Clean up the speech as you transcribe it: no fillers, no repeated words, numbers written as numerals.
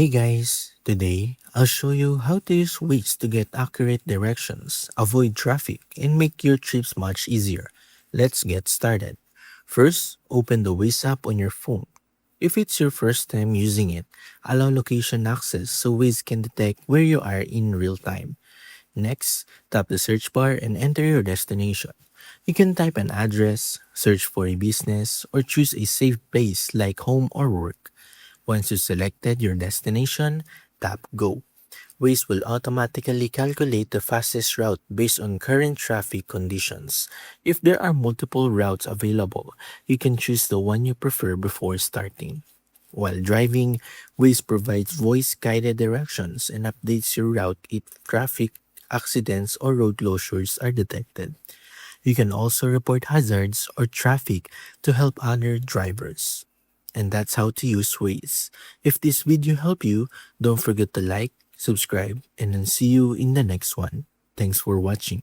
Hey guys, today I'll show you how to use Waze to get accurate directions, avoid traffic, and make your trips much easier. Let's get started. First, open the Waze app on your phone. If it's your first time using it, allow location access so Waze can detect where you are in real time. Next, tap the search bar and enter your destination. You can type an address, search for a business, or choose a safe place like home or work. Once you selected your destination, tap Go. Waze will automatically calculate the fastest route based on current traffic conditions. If there are multiple routes available, you can choose the one you prefer before starting. While driving, Waze provides voice-guided directions and updates your route if traffic accidents or road closures are detected. You can also report hazards or traffic to help other drivers. And that's how to use Waze. If this video helped you, don't forget to like, subscribe, and then see you in the next one. Thanks for watching.